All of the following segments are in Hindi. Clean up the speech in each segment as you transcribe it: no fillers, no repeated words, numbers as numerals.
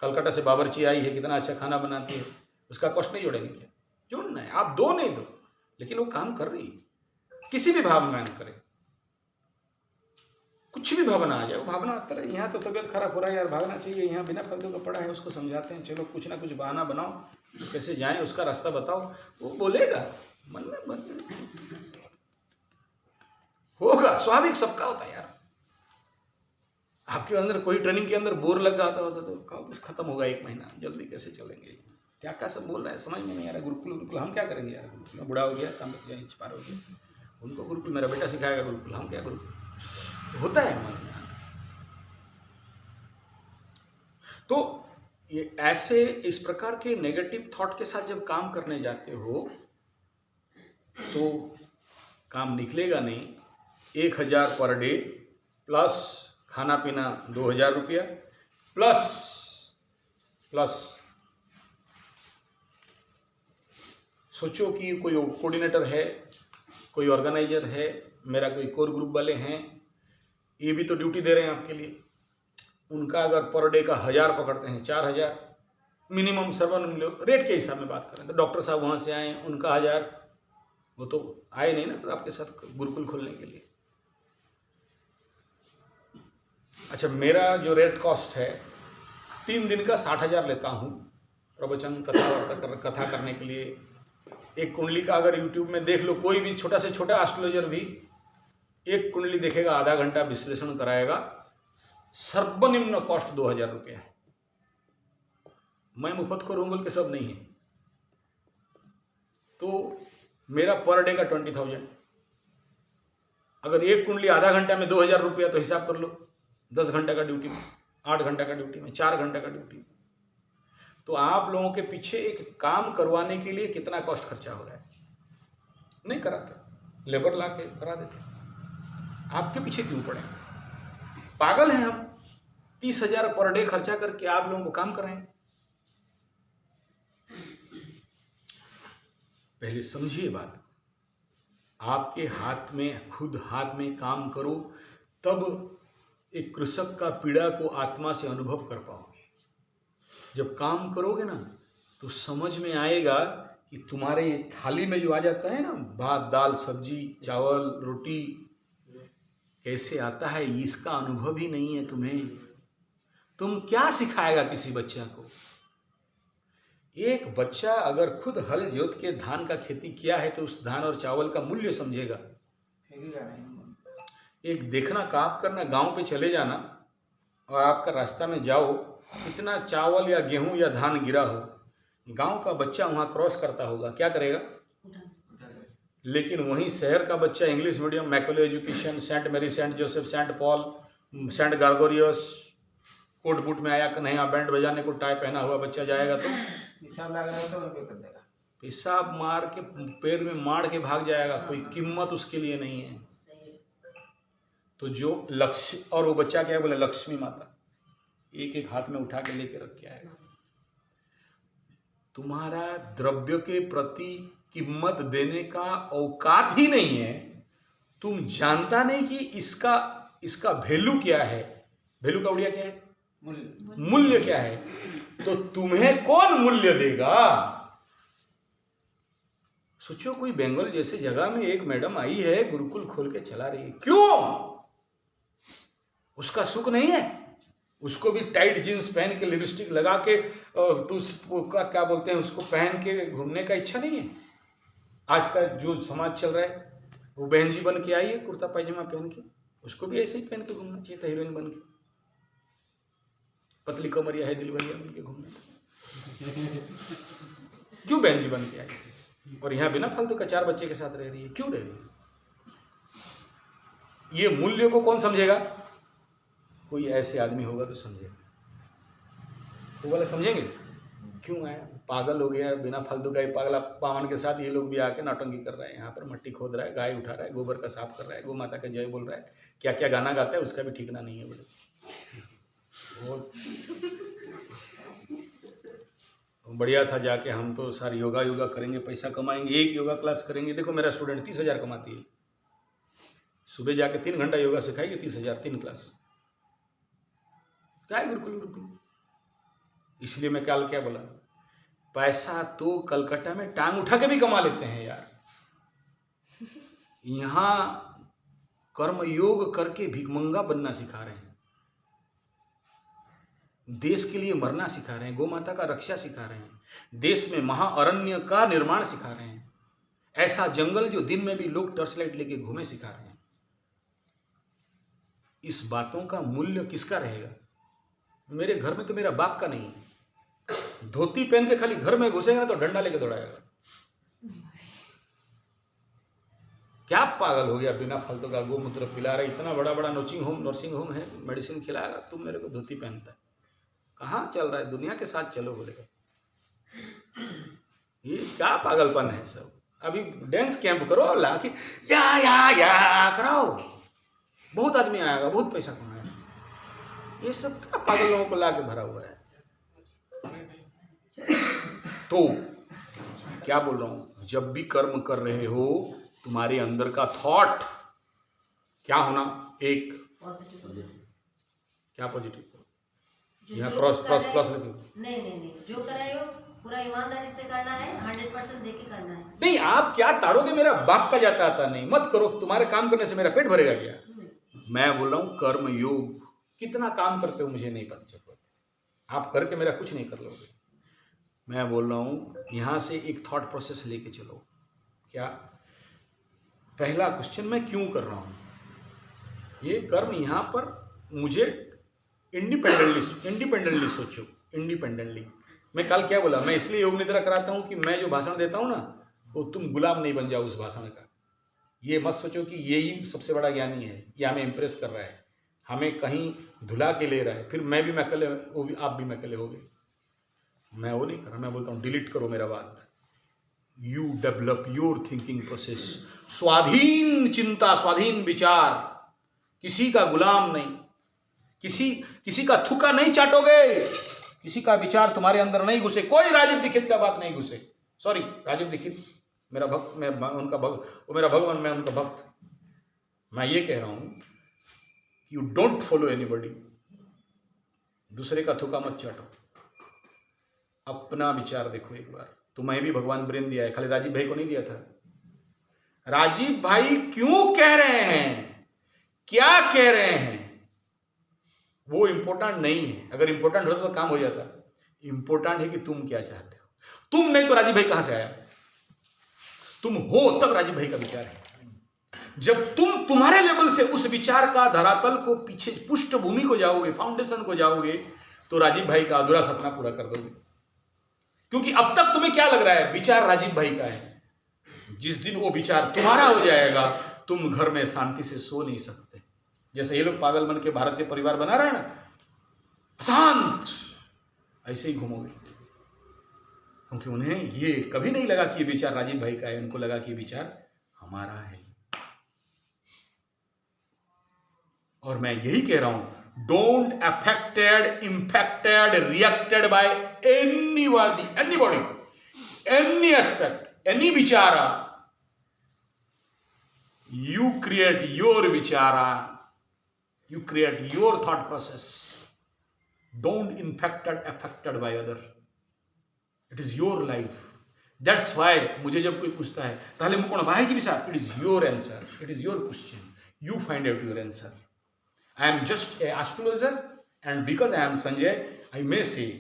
कलकत्ता से बावर्ची आई है, कितना अच्छा खाना बनाती है, उसका कॉस्ट नहीं जोड़ेंगे क्या? जोड़ना है, आप दो नहीं दो, लेकिन वो काम कर रही है, किसी भी भावना में करे, कुछ भी भावना आ जाए, वो भावना आता रहे। यहाँ तो तबियत खराब हो रहा है यार, भागना चाहिए, यहाँ बिना फालतू का पड़ा है, उसको समझाते हैं, चलो कुछ ना कुछ बहाना बनाओ, तो कैसे जाएं, उसका रास्ता बताओ, वो बोलेगा, मन में होगा, स्वाभाविक सबका होता है यार। आपके अंदर कोई ट्रेनिंग के अंदर बोर लग जाता होता तो कुछ खत्म होगा 1 महीना, जल्दी कैसे चलेंगे, क्या क्या सब बोल रहे हैं, समझ में नहीं आ रहा। गुरुकुल गुरुकुल हम क्या करेंगे यार, गुरुकुल में बुढ़ा हो गया, काम लग इंच पार हो गया, उनको गुरुकुल मेरा बेटा सिखाएगा, गुरुकुल हम क्या गुरुकुल, होता है मन में। तो ये ऐसे इस प्रकार के नेगेटिव थॉट के साथ जब काम करने जाते हो तो काम निकलेगा नहीं। 1000 पर डे प्लस खाना पीना 2000 रुपया प्लस सोचो कि कोई कोऑर्डिनेटर है, कोई ऑर्गेनाइजर है, मेरा कोई कोर ग्रुप वाले हैं, ये भी तो ड्यूटी दे रहे हैं आपके लिए। उनका अगर पर डे का 1000 पकड़ते हैं, 4000 मिनिमम सर्वन रेट के हिसाब में बात करें तो डॉक्टर साहब वहाँ से आए, उनका 1000, वो तो आए नहीं ना तो आपके साथ गुरुकुल खोलने के लिए। अच्छा, मेरा जो रेट कॉस्ट है 3 दिन का 60,000 लेता हूँ प्रवचन कथा करने के लिए। एक कुंडली का अगर यूट्यूब में देख लो, कोई भी छोटा से छोटा एस्ट्रोलॉजर भी एक कुंडली देखेगा, आधा घंटा विश्लेषण कराएगा, सर्वनिम्न कॉस्ट 2000 रुपये है। मैं मुफ्त को रूम बोल के सब नहीं है, तो मेरा पर डे का 20,000। अगर एक कुंडली आधा घंटा में 2000 रुपया, तो हिसाब कर लो 10 घंटे का ड्यूटी में, 8 घंटे का ड्यूटी में, 4 घंटे का ड्यूटी में, तो आप लोगों के पीछे एक काम करवाने के लिए कितना कॉस्ट खर्चा हो रहा है। नहीं कराते, लेबर ला के करा देते, आपके पीछे क्यों पड़े, पागल हैं हम। 30,000 पर डे खर्चा करके आप लोगों को काम कर रहे हैं। पहले समझिए बात, आपके हाथ में, खुद हाथ में काम करो, तब एक कृषक का पीड़ा को आत्मा से अनुभव कर पाओगे। जब काम करोगे ना तो समझ में आएगा कि तुम्हारे थाली में जो आ जाता है ना, भात दाल सब्जी चावल रोटी, कैसे आता है, इसका अनुभव ही नहीं है तुम्हें। तुम क्या सिखाएगा किसी बच्चा को। एक बच्चा अगर खुद हल जोत के धान का खेती किया है तो उस धान और चावल का मूल्य समझेगा। एक देखना, काम करना, गांव पे चले जाना और आपका रास्ता में जाओ, इतना चावल या गेहूं या धान गिरा हो, गांव का बच्चा वहां क्रॉस करता होगा, क्या करेगा। लेकिन वहीं शहर का बच्चा इंग्लिश मीडियम, मैकुलर education, saint Mary, saint Joseph, saint Paul, saint Gregorious, coat boot में आया कि नहीं, बैंड बजाने को टाई पहना हुआ बच्चा जाएगा तो हिसाब लगा रहा तो कर देगा, पेशाब मार के पैर में मार के भाग जाएगा, कोई कीमत उसके लिए नहीं है। तो जो लक्ष्य, और वो बच्चा क्या बोले, लक्ष्मी माता एक एक हाथ में उठा के लेके रख के आएगा। तुम्हारा द्रव्य के प्रति कीमत देने का औकात ही नहीं है, तुम जानता नहीं कि इसका वैल्यू क्या है। वैल्यू का उड़िया क्या है, मूल्य क्या है। तो तुम्हें कौन मूल्य देगा। सोचो, कोई बंगाल जैसे जगह में एक मैडम आई है, गुरुकुल खोल के चला रही है, क्यों, उसका सुख नहीं है। उसको भी टाइट जीन्स पहन के, लिपस्टिक लगा के, क्या बोलते हैं उसको, पहन के घूमने का इच्छा नहीं है। आज का जो समाज चल रहा है, वो बहन जी बन के आई है कुर्ता पायजामा पहन के, उसको भी ऐसे ही पहन के घूमना चाहिए था, हीरोइन बन के, पतली कमरिया है दिलवरिया बन के घूमना था। क्यों बहन जी बन के आई, और यहाँ बिना फालतू का 4 बच्चे के साथ रह रही है, क्यों रह रही है। ये मूल्य को कौन समझेगा। कोई ऐसे आदमी होगा तो समझेगा, तो बोले समझेंगे क्यों आया, पागल हो गया, बिना फालतू का पागला पावन के साथ ये लोग भी आके नौटंकी कर रहे हैं। यहाँ पर मट्टी खोद रहा है, गाय उठा रहा है, गोबर का साफ कर रहा है, गौ माता का जय बोल रहा है, क्या क्या गाना गाता है उसका भी ठिकाना नहीं है। बोले बढ़िया था, जाके हम तो सारी योगा करेंगे, पैसा कमाएंगे, एक योगा क्लास करेंगे। देखो मेरा स्टूडेंट 30,000 कमाती है, सुबह जाके 3 घंटा योगा सिखाएगी, 30,000 3 क्लास। क्या है गुरुकुल। इसलिए मैं कल क्या बोला, पैसा तो कलकत्ता में टांग उठा के भी कमा लेते हैं यार, यहाँ कर्म योग करके भिखमंगा बनना सिखा रहे हैं, देश के लिए मरना सिखा रहे हैं, गौ माता का रक्षा सिखा रहे हैं, देश में महाअरण्य का निर्माण सिखा रहे हैं, ऐसा जंगल जो दिन में भी लोग टॉर्च लाइट लेके घूमे सिखा रहे हैं। इस बातों का मूल्य किसका रहेगा? मेरे घर में तो मेरा बाप का नहीं है, धोती पहन के खाली घर में घुसेगा तो डंडा लेके दौड़ाएगा। क्या पागल हो गया, बिना फालतू का गोमूत्र पिला रहा, इतना बड़ा बड़ा नर्सिंग होम है, मेडिसिन खिलाएगा, तुम मेरे को धोती पहनता है। कहाँ चल रहा है, दुनिया के साथ चलो बोलेगा। ये क्या पागलपन है सब। अभी डांस कैंप करो, ला के या कराओ, बहुत आदमी आएगा, बहुत पैसा कमाएगा। ये सब क्या पागल लोगों को ला के भरा हुआ है। तो क्या बोल रहा हूं, जब भी कर्म कर रहे हो तुम्हारे अंदर का थॉट क्या होना, एक क्या पॉजिटिव, यहाँ क्रॉस लगे। नहीं, जो कर रहे हो पूरा ईमानदारी से करना है, 100% देके करना है। नहीं, आप क्या ताड़ोगे, मेरा बाप का जाता आता नहीं, मत करो, तुम्हारे काम करने से मेरा पेट भरेगा क्या? मैं बोल रहा हूँ कर्म योग, कितना काम करते हो मुझे नहीं पता, आप करके मेरा कुछ नहीं कर लोगे। मैं बोल रहा हूँ यहाँ से एक थॉट प्रोसेस लेके चलो। क्या? पहला क्वेश्चन, मैं क्यों कर रहा हूँ ये कर्म? यहाँ पर मुझे इंडिपेंडेंटली सोचो, इंडिपेंडेंटली। मैं कल क्या बोला, मैं इसलिए योग निद्रा कराता हूँ कि मैं जो भाषण देता हूँ ना, वो तुम गुलाम नहीं बन जाओ उस भाषण का। ये मत सोचो कि यही सबसे बड़ा ज्ञानी है, ये हमें इम्प्रेस कर रहा है, हमें कहीं धुला के ले रहा है, फिर मैं भी मैकले, वो भी आप भी मैकले हो गए। मैं वो नहीं कर रहा, मैं बोलता हूँ डिलीट करो मेरा बात। You develop your thinking process, स्वाधीन चिंता, स्वाधीन विचार, किसी का गुलाम नहीं, किसी का थूका नहीं चाटोगे, किसी का विचार तुम्हारे अंदर नहीं घुसे, कोई राजीव दीक्षित का बात नहीं घुसे। सॉरी, राजीव दीक्षित मेरा भक्त, मैं उनका भक्त, वो मेरा भगवान, मैं उनका भक्त। मैं ये कह रहा हूं यू डोंट फॉलो एनीबॉडी, दूसरे का थूका मत चाटो, अपना विचार देखो एक बार। तुम्हें भी भगवान ब्रेन दिया है, खाली राजीव भाई को नहीं दिया था। राजीव भाई क्यों कह रहे हैं, क्या कह रहे हैं, वो इंपॉर्टेंट नहीं है। अगर इंपॉर्टेंट होता तो काम हो जाता। इंपॉर्टेंट है कि तुम क्या चाहते हो। तुम नहीं तो राजीव भाई कहां से आया? तुम हो तब राजीव भाई का विचार है। जब तुम तुम्हारे लेवल से उस विचार का धरातल को पीछे पृष्ठभूमि को जाओगे, फाउंडेशन को जाओगे, तो राजीव भाई का अधूरा सपना पूरा कर दोगे। क्योंकि अब तक तुम्हें क्या लग रहा है, विचार राजीव भाई का है। जिस दिन वो विचार तुम्हारा हो जाएगा, तुम घर में शांति से सो नहीं सकते। जैसे ये लोग पागल बन के भारतीय परिवार बना रहे हैं ना, अशांत, ऐसे ही घूमोगे। क्योंकि उन्हें ये कभी नहीं लगा कि ये विचार राजीव भाई का है, उनको लगा कि ये विचार हमारा है। और मैं यही कह रहा हूं, don't affected, infected, reacted by anybody, any aspect, any विचारा। You create your vichara, you create your thought process. Don't affected by other. It is your life. That's why मुझे जब कोई पूछता है ताले मुकोण भाई जी विचार, it is your answer, it is your question. You find out your answer. I am just a astrologer and because I am Sanjay, I may say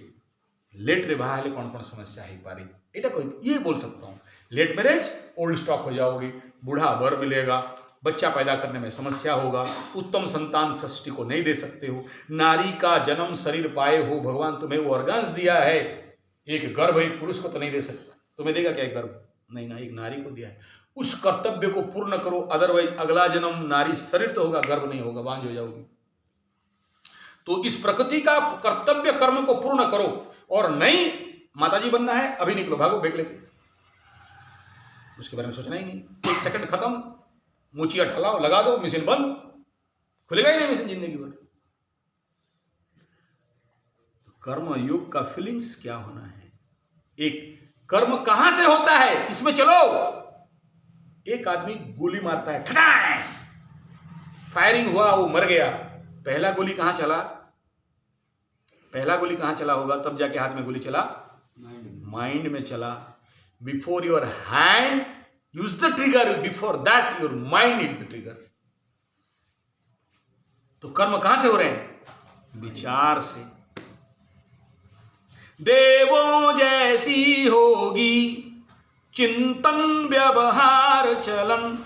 let रे बाहर कौन कौन समस्या है पारी, एटा कोई ये बोल सकता हूँ। लेट मैरिज, ओल्ड स्टॉक हो जाओगे, बूढ़ा वर मिलेगा, बच्चा पैदा करने में समस्या होगा, उत्तम संतान सृष्टि को नहीं दे सकते हो, नारी का जन्म शरीर पाए हो, भगवान तुम्हें वो ऑर्गन्स दिया है, एक गर्भ एक पुरुष को तो नहीं दे सकता, तुम्हें देगा क्या एक गर्भ? नहीं ना, एक नारी को दिया है। उस कर्तव्य को पूर्ण करो, अदरवाइज अगला जन्म नारी शरीर तो होगा, गर्भ नहीं होगा, बांझ हो जाओगी। तो इस प्रकृति का कर्तव्य कर्म को पूर्ण करो, और नहीं माताजी बनना है, अभी निकलो, भागो बेग लेके, उसके बारे में सोचना ही नहीं। 1 सेकंड खत्म, मुचिया ठलाओ, लगा दो, मशीन बंद, खुलेगा ही नहीं मशीन जिंदगी भर। कर्म योग का फीलिंग्स क्या होना है, एक कर्म कहां से होता है इसमें चलो। एक आदमी गोली मारता है, ठटाए, फायरिंग हुआ, वो मर गया, पहला गोली कहां चला? पहला गोली कहाँ चला होगा, तब जाके हाथ में गोली चला, माइंड में चला। Before your hand use the trigger, before that your mind is the trigger. तो कर्म कहां से हो रहे हैं? विचार से। देवों जैसी होगी चिंतन व्यवहार चलन,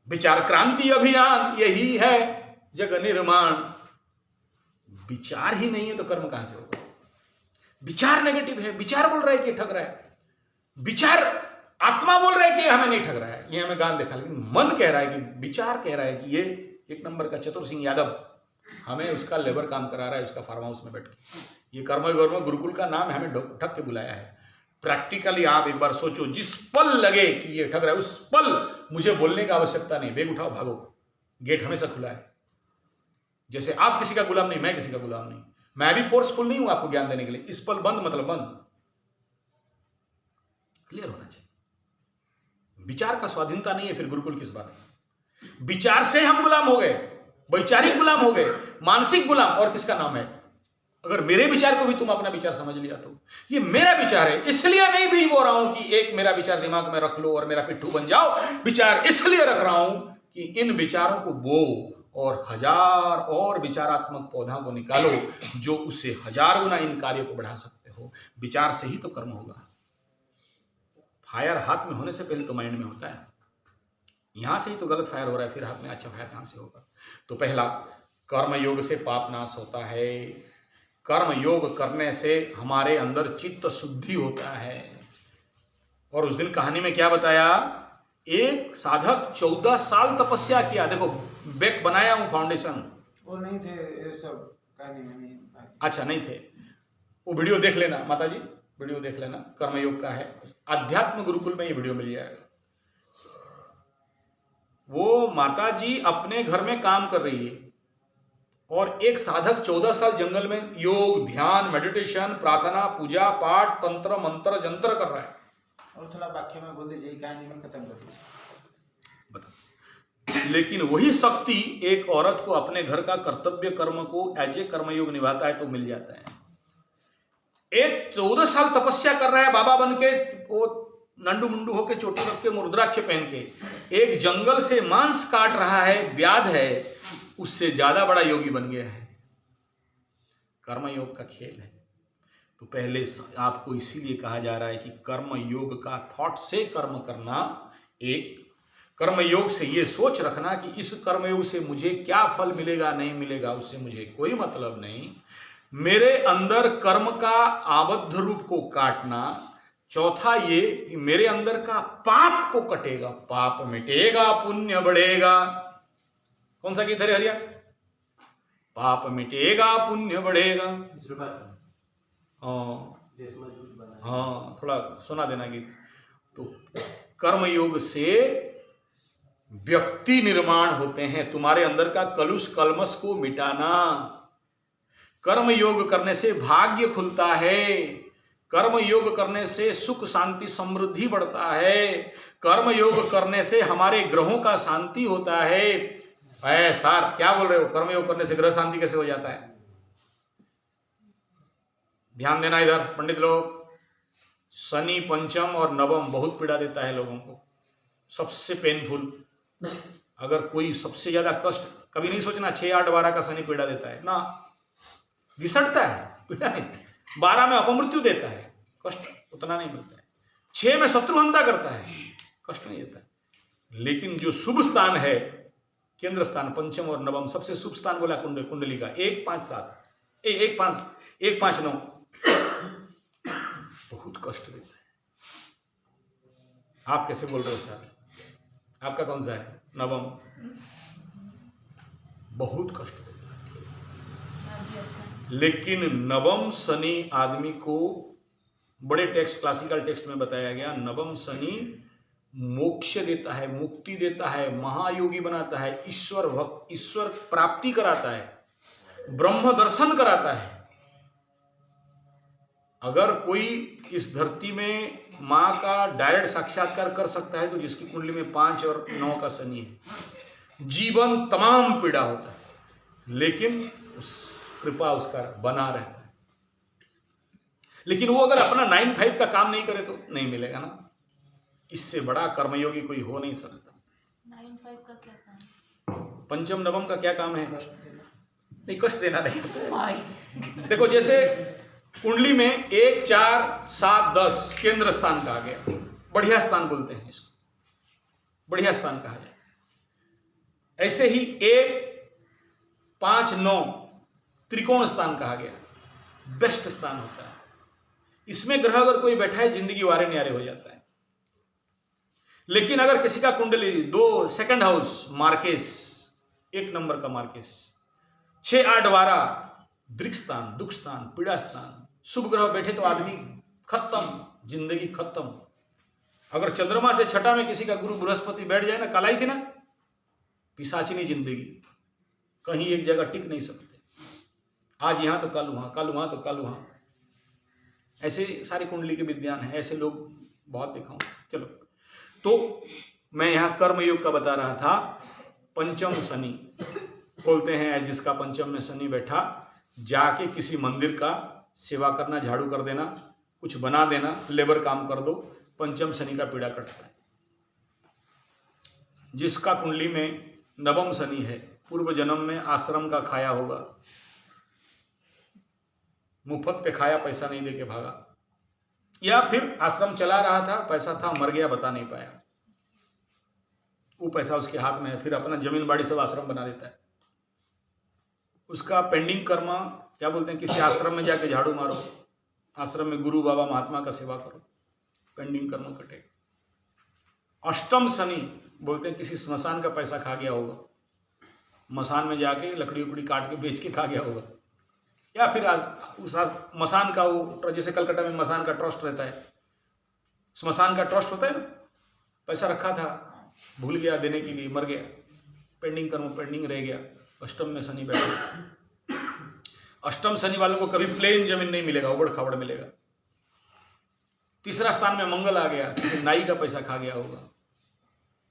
विचार क्रांति अभियान यही है जग निर्माण। विचार ही नहीं है तो कर्म कहां से होगा? विचार नेगेटिव है, विचार बोल रहा है कि ठग रहा है, विचार आत्मा बोल रहा है कि हमें नहीं ठग रहा है, ये हमें गान देखा, लेकिन मन कह रहा है कि, विचार कह रहा है कि ये एक नंबर का चतुर सिंह यादव हमें उसका लेबर काम करा रहा है उसका फार्म हाउस में बैठ के। ये कर्म गुरुकुल का नाम है, हमें ठग के बुलाया है। प्रैक्टिकली आप एक बार सोचो, जिस पल लगे कि ये ठग रहा है उस पल मुझे बोलने की आवश्यकता नहीं, बैग उठाओ भागो, गेट हमेशा खुला है। जैसे आप किसी का गुलाम नहीं, मैं किसी का गुलाम नहीं, मैं भी फोर्सफुल नहीं हूं आपको ज्ञान देने के लिए। इस पल बंद मतलब बंद, क्लियर होना चाहिए। विचार का स्वाधीनता नहीं है, फिर गुरुकुल किस बात है? विचार से हम गुलाम हो गए, वैचारिक गुलाम हो गए, मानसिक गुलाम, और किसका नाम है? अगर मेरे विचार को भी तुम अपना विचार समझ लिया तो ये मेरा विचार है, इसलिए नहीं भी बोल रहा हूं कि एक मेरा विचार दिमाग में रख लो और मेरा पिट्ठू बन जाओ। विचार इसलिए रख रहा हूं कि इन विचारों को बो और हजार और विचारात्मक पौधा को निकालो जो उससे 1000 गुना इन कार्यों को बढ़ा सकते हो। विचार से ही तो कर्म होगा। फायर हाथ में होने से पहले तो माइंड में होता है, यहां से ही तो गलत फायर हो रहा है, फिर हाथ में अच्छा फायर कहां से होगा? तो पहला, कर्म योग से पाप नाश होता है। कर्म योग करने से हमारे अंदर चित्त शुद्धि होता है। और उस दिन कहानी में क्या बताया, एक साधक 14 साल तपस्या किया, देखो बैक बनाया हूं फाउंडेशन। वो नहीं थे ये सब कहानी में नहीं। अच्छा नहीं थे, वो वीडियो देख लेना माता जी, वीडियो देख लेना, कर्मयोग का है, अध्यात्म गुरुकुल में ये वीडियो मिल जाएगा। वो माता जी अपने घर में काम कर रही है और एक साधक 14 साल जंगल में योग, ध्यान, मेडिटेशन, प्रार्थना, पूजा पाठ, तंत्र मंत्र जंत्र कर रहा है। और थोड़ा वाक्य में बोल दीजिए, कहानी में खत्म कर दीजिए। बता। लेकिन वही शक्ति एक औरत को अपने घर का कर्तव्य कर्म को एज ए कर्मयोग निभाता है तो मिल जाता है। एक 14 साल तपस्या कर रहा है बाबा बन के, वो नंडू मुंडू होके चोटी रख के मुद्राक्ष पहन के, एक जंगल से मांस काट रहा है, व्याध है, उससे ज्यादा बड़ा योगी बन गया है। कर्म योग का खेल है। तो पहले आपको इसीलिए कहा जा रहा है कि कर्म योग का थॉट से कर्म करना, एक कर्म योग से ये सोच रखना कि इस कर्म योग से मुझे क्या फल मिलेगा नहीं मिलेगा उससे मुझे कोई मतलब नहीं, मेरे अंदर कर्म का आबद्ध रूप को काटना। चौथा ये कि मेरे अंदर का पाप को कटेगा, पाप मिटेगा पुण्य बढ़ेगा। कौन सा गीत है हरिया? पाप मिटेगा पुण्य बढ़ेगा। हाँ थोड़ा सुना देना गीत। तो कर्म योग से व्यक्ति निर्माण होते हैं, तुम्हारे अंदर का कलुष कलमश को मिटाना। कर्म योग करने से भाग्य खुलता है, कर्म योग करने से सुख शांति समृद्धि बढ़ता है, कर्म योग करने से हमारे ग्रहों का शांति होता है। सार क्या बोल रहे हो, कर्म योग करने से ग्रह शांति कैसे हो जाता है? ध्यान देना इधर पंडित लोग। शनि पंचम और नवम बहुत पीड़ा देता है लोगों को, सबसे पेनफुल। अगर कोई सबसे ज्यादा कष्ट, कभी नहीं सोचना 6, 8, 12 का शनि पीड़ा देता है ना, घिसटता है, पीड़ा नहीं। 12 में अपमृत्यु देता है, कष्ट उतना नहीं मिलता है। 6 में शत्रुहंता करता है, कष्ट नहीं देता है। लेकिन जो शुभ स्थान है, केंद्र स्थान, पंचम और नवम, सबसे शुभ स्थान बोला कुंडली का 1, 5, 7, 1, 5, 9 बहुत कष्ट देता है। आप कैसे बोल रहे हो सर? आपका कौन सा है? नवम बहुत कष्ट देता है। लेकिन नवम शनि आदमी को, बड़े टेक्स्ट, क्लासिकल टेक्स्ट में बताया गया, नवम शनि मोक्ष देता है, मुक्ति देता है, महायोगी बनाता है, ईश्वर प्राप्ति कराता है, ब्रह्म दर्शन कराता है। अगर कोई इस धरती में माँ का डायरेक्ट साक्षात्कार कर सकता है तो जिसकी कुंडली में 5 और 9 का शनि है, जीवन तमाम पीड़ा होता है। लेकिन कृपा उसका बना रहता है। लेकिन वो अगर अपना 9-5 का काम नहीं करे तो नहीं मिलेगा ना। इससे बड़ा कर्मयोगी कोई हो नहीं सकता। 9-5 का क्या काम? पंचम नवम का क्या काम है? कष्ट देना। नहीं, कष्ट देना नहीं। देखो, जैसे कुंडली में 1, 4, 7, 10 केंद्र स्थान कहा गया, बढ़िया स्थान बोलते हैं इसको, बढ़िया स्थान कहा गया। ऐसे ही 1, 5, 9 त्रिकोण स्थान कहा गया, बेस्ट स्थान होता है। इसमें ग्रह अगर कोई बैठा है, जिंदगी वारे न्यारे हो जाता है। लेकिन अगर किसी का कुंडली 2 सेकंड हाउस मार्केस, 1 नंबर का मार्केस, 6, 8, 12 दृक स्थान, दुख स्थान, पीड़ा स्थान, शुभ ग्रह बैठे तो आदमी खत्म, जिंदगी खत्म। अगर चंद्रमा से छठा में किसी का गुरु बृहस्पति बैठ जाए ना, कल आई थी ना, पिशाचिनी जिंदगी, कहीं एक जगह टिक नहीं सकते। आज यहां तो कल वहां, कल वहां तो कल वहां। ऐसे सारी कुंडली के विद्वान हैं, ऐसे लोग बहुत दिखाऊं। चलो, तो मैं यहां कर्मयोग का बता रहा था। पंचम शनि बोलते हैं, जिसका पंचम में शनि बैठा, जाके किसी मंदिर का सेवा करना, झाड़ू कर देना, कुछ बना देना, लेबर काम कर दो, पंचम शनि का पीड़ा कटता है। जिसका कुंडली में नवम शनि है, पूर्व जन्म में आश्रम का खाया होगा, मुफ्त पे खाया, पैसा नहीं देके भागा, या फिर आश्रम चला रहा था, पैसा था, मर गया, बता नहीं पाया, वो पैसा उसके हाथ में है, फिर अपना जमीन बाड़ी सब आश्रम बना देता है। उसका पेंडिंग कर्म क्या बोलते हैं, किसी आश्रम में जाके झाड़ू मारो, आश्रम में गुरु बाबा महात्मा का सेवा करो, पेंडिंग कर्म कटेगा। अष्टम शनि बोलते हैं, किसी स्मशान का पैसा खा गया होगा, मसान में जाके लकड़ी उकड़ी काट के बेच के खा गया होगा, या फिर उस मसान का वो, जैसे कलकत्ता में मसान का ट्रस्ट रहता है, स्मशान का ट्रस्ट होता है ना, पैसा रखा था, भूल गया देने के लिए, मर गया, पेंडिंग कर्म पेंडिंग रह गया। अष्टम में शनि बैठा। अष्टम शनि वालों को कभी प्लेन जमीन नहीं मिलेगा, उबड़ खाबड़ मिलेगा। तीसरा स्थान में मंगल आ गया, किसी नाई का पैसा खा गया होगा,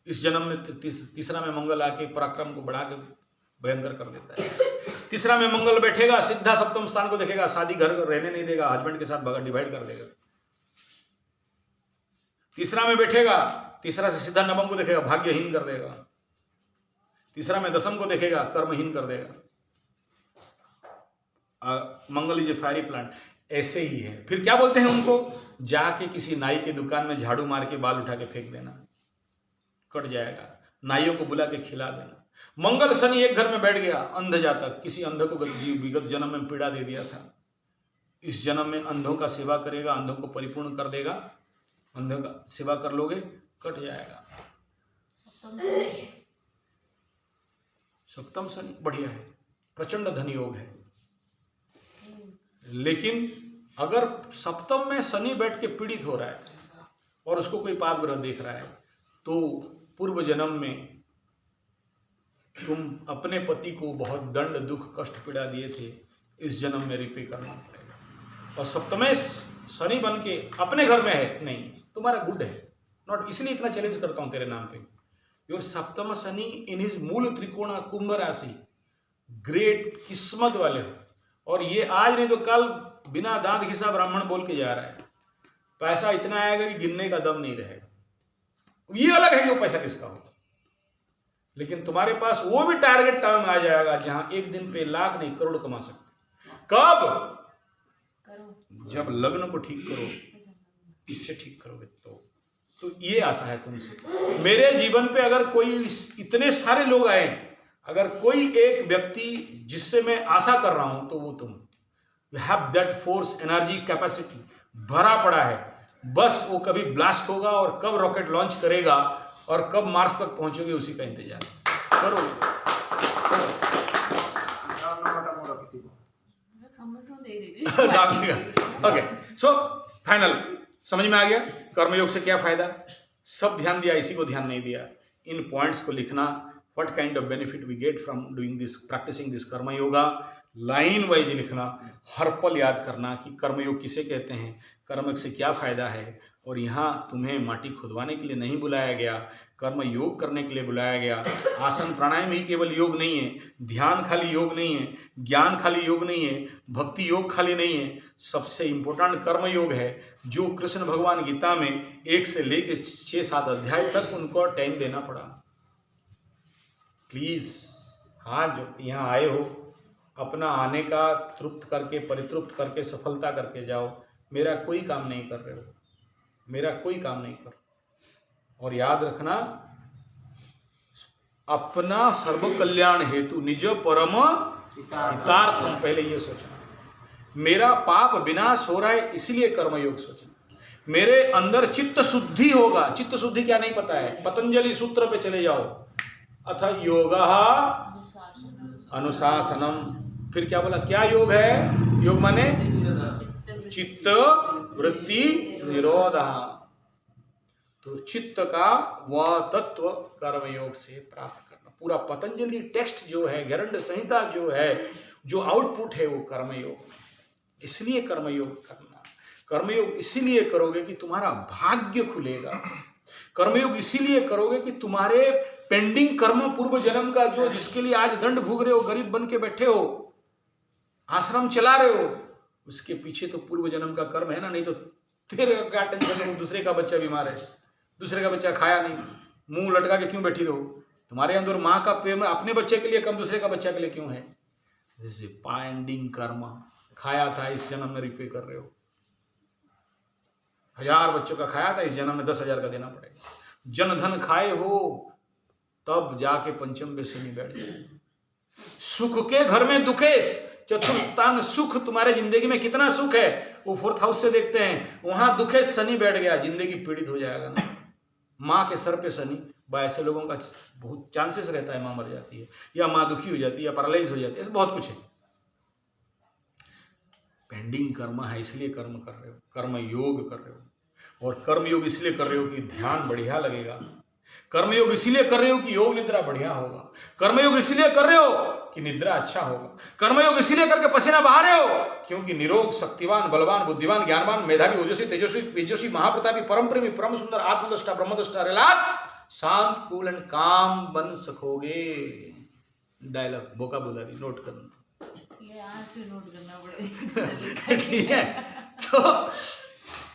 इस जन्म में तीसरा में मंगल आके पराक्रम को बढ़ा के भयंकर कर देता है। तीसरा में मंगल बैठेगा, सीधा सप्तम स्थान को देखेगा, शादी घर रहने नहीं देगा, हस्बैंड के साथ डिवाइड कर देगा। तीसरा में बैठेगा, तीसरा से सीधा नवम को देखेगा, भाग्यहीन कर देगा। तीसरा में दसम को देखेगा, कर्महीन कर देगा। मंगल इज ए फायरी प्लांट, ऐसे ही है। फिर क्या बोलते हैं उनको, जाके किसी नाई के दुकान में झाड़ू मार के बाल उठा के फेंक देना, कट जाएगा। नाइयों को बुला के खिला देना। मंगल शनि एक घर में बैठ गया, अंध जातक, किसी अंध को विगत जन्म में पीड़ा दे दिया था, इस जन्म में अंधों का सेवा करेगा, अंधों को परिपूर्ण कर देगा, अंधों का सेवा कर लोगे, कट जाएगा। सप्तम शनि बढ़िया है, प्रचंड धन योग है। लेकिन अगर सप्तम में शनि बैठ के पीड़ित हो रहा है और उसको कोई पाप ग्रह देख रहा है, तो पूर्व जन्म में तुम अपने पति को बहुत दंड, दुख, कष्ट, पीड़ा दिए थे, इस जन्म में रिपे करना पड़ेगा। और सप्तमेश शनि बन के अपने घर में है, नहीं, तुम्हारा गुड है, नॉट, इसलिए इतना चैलेंज करता हूं तेरे नाम पे। योर सप्तम शनि इन हिज मूल त्रिकोण कुंभ राशि, ग्रेट किस्मत वाले हो। और ये आज नहीं तो कल बिना दांत घिसा ब्राह्मण बोल के जा रहा है, पैसा इतना आएगा कि गिनने का दम नहीं रहेगा। ये अलग है कि वो पैसा किसका हो, लेकिन तुम्हारे पास वो भी टारगेट टाइम आ जाएगा जहां एक दिन पे लाख नहीं करोड़ कमा सकते। कब? जब लग्न को ठीक करो, इससे ठीक करोगे तो ये आशा है तुमसे। मेरे जीवन पे अगर कोई, इतने सारे लोग आए, अगर कोई एक व्यक्ति जिससे मैं आशा कर रहा हूं, तो वो तुम। You have that force, energy, capacity भरा पड़ा है, बस वो कभी ब्लास्ट होगा और कब रॉकेट लॉन्च करेगा और कब मार्स तक पहुंचोगे, उसी का इंतजार करो। ओके, सो फाइनल समझ में आ गया कर्मयोग से क्या फायदा। सब ध्यान दिया, इसी को ध्यान नहीं दिया। इन पॉइंट्स को लिखना, what kind of benefit we get from doing this, practicing this karma yoga, line wise लिखना, हर पल याद करना कि कर्मयोग किसे कहते हैं, कर्म से क्या फायदा है। और यहाँ तुम्हें माटी खुदवाने के लिए नहीं बुलाया गया, कर्म योग करने के लिए बुलाया गया। आसन प्राणायाम ही केवल योग नहीं है, ध्यान खाली योग नहीं है, ज्ञान खाली योग नहीं है, भक्ति योग खाली नहीं है, सबसे इंपॉर्टेंट कर्म योग है, जो कृष्ण भगवान गीता में 1 से लेकर 6-7 अध्याय तक उनको टाइम देना पड़ा। प्लीज हाँ, जो यहाँ आए हो अपना आने का तृप्त करके, परितृप्त करके, सफलता करके जाओ। मेरा कोई काम नहीं कर रहे हो, मेरा कोई काम नहीं कर। और याद रखना, अपना सर्व कल्याण हेतु निज परम हितार्थम, पहले ये सोचना। मेरा पाप विनाश हो रहा है इसलिए कर्मयोग सोचना। मेरे अंदर चित्त शुद्धि होगा। चित्त शुद्धि क्या नहीं पता है, पतंजलि सूत्र पे चले जाओ, अथ योगः अनुशासनम। फिर क्या बोला, क्या योग है? योग माने चित्त वृत्ति निरोध। तो चित्त का वह तत्व कर्मयोग से प्राप्त करना। पूरा पतंजलि टेक्स्ट जो है, गैरंड संहिता जो है, जो आउटपुट है वो कर्मयोग में। इसलिए कर्मयोग करना। कर्मयोग इसीलिए करोगे कि तुम्हारा भाग्य खुलेगा। कर्मयोग इसीलिए करोगे कि तुम्हारे पेंडिंग कर्म, पूर्व जन्म का जो, जिसके लिए आज दंड भोग रहे हो, गरीब बन के बैठे हो, आश्रम चला रहे हो, उसके पीछे तो पूर्व जन्म का कर्म है ना। नहीं तो तेरे क्या टेंशन है, दूसरे का बच्चा बीमार है, दूसरे का बच्चा खाया नहीं, मुंह लटका के क्यों बैठी रहो? तुम्हारे अंदर माँ का प्रेम अपने बच्चे के लिए कम, दूसरे का बच्चा के लिए क्यों है? जैसे पेंडिंग कर्म खाया था, इस जन्म में रिपे कर रहे हो। 1000 बच्चों का खाया था, इस जन्म में 10,000 का देना पड़ेगा। जन धन खाए हो तब जाके पंचम में शनि बैठ जाए। सुख के घर में दुखेश, चतुर्थ स्थान सुख, तुम्हारे जिंदगी में कितना सुख है वो 4th हाउस से देखते हैं। वहां दुखेश शनि बैठ गया, जिंदगी पीड़ित हो जाएगा ना। माँ के सर पे शनि, ऐसे लोगों का बहुत चांसेस रहता है माँ मर जाती है, या माँ दुखी हो जाती है, या पैरालाइज हो जाती है, ऐसा बहुत कुछ है। पेंडिंग कर्म है इसलिए कर्म कर रहे हो, कर्म योग कर रहे हो। और कर्म योग इसलिए कर रहे हो कि ध्यान बढ़िया लगेगा। कर्मयोग इसलिए कर रहे हो कि योग निद्रा बढ़िया होगा। कर्मयोग इसलिए कर रहे हो कि निद्रा अच्छा होगा। कर्मयोग इसलिए करके पसीना बहा रहे हो क्योंकि निरोग, शक्तिवान, बलवान, बुद्धिमान, ज्ञानवान, मेधावी, ओजस्वी, तेजस्वी, तेजस्वी, महाप्रतापी, परम प्रेमी, परम सुंदर, आत्मदृष्टा, ब्रह्मदृष्टा, रिलैक्स, शांत, कूल एंड काम बन सकोगे। डायलॉग वोकैबुलरी नोट करना, ये आज से नोट करना पड़ेगा। ठीक है। तो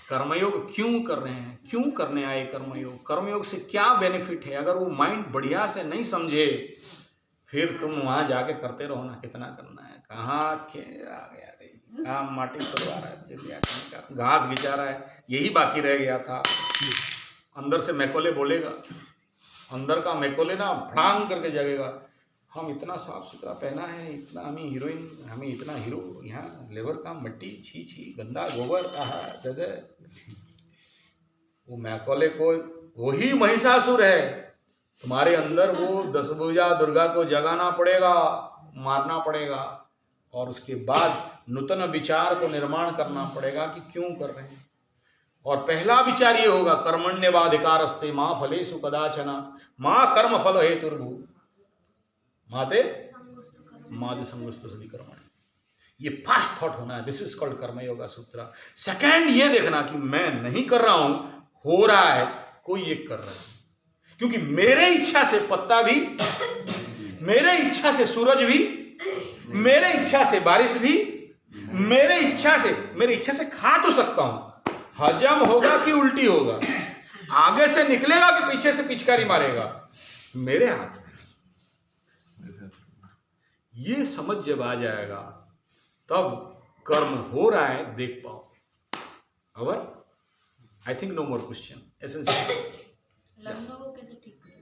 कर्मयोग क्यों कर रहे हैं, क्यों करने आए कर्मयोग, कर्मयोग से क्या बेनिफिट है? अगर वो माइंड बढ़िया से नहीं समझे फिर तुम वहां जाके करते रहो ना, कितना करना है, कहाँ आ गया रे, कहाँ माटी खुदवा रहा है, चिड़िया का घास घिचा रहा है, यही बाकी रह गया था। अंदर से मैकोले बोलेगा, अंदर का मैकोले ना फड़ांग करके जगेगा, हम इतना साफ सुथरा पहना है, इतना हमें हीरोइन, हमें इतना हीरो, यहाँ लेबर का मिट्टी, छी छी, गंदा गोबर, आहा जगह। वो मैकोले को, वही महिषासुर है तुम्हारे अंदर, वो 10 भुजा दुर्गा को जगाना पड़ेगा, मारना पड़ेगा, और उसके बाद नूतन विचार को निर्माण करना पड़ेगा कि क्यों कर रहे हैं। और पहला विचार ये होगा, कर्मण्येवाधिकारस्ते मां फलेषु कदाचन मां कर्म फल हेतुर्भु माते माद संगुस्तु सदि कर्मणि। ये फर्स्ट थॉट होना है, दिस इज कॉल्ड कर्मयोगा सूत्र। सेकंड ये देखना कि मैं नहीं कर रहा हूं, हो रहा है, कोई एक कर रहा है, क्योंकि मेरे इच्छा से पत्ता भी, मेरे इच्छा से सूरज भी, मेरे इच्छा से बारिश भी, मेरे इच्छा से खा तो सकता हूं, हजम होगा कि उल्टी होगा, आगे से निकलेगा कि पीछे से पिचकारी मारेगा, मेरे हाथ में। ये समझ जब आ जाएगा तब कर्म हो रहा है देख पाओ। और I think no more question. Essential Lucknow को कैसे ठीक करें?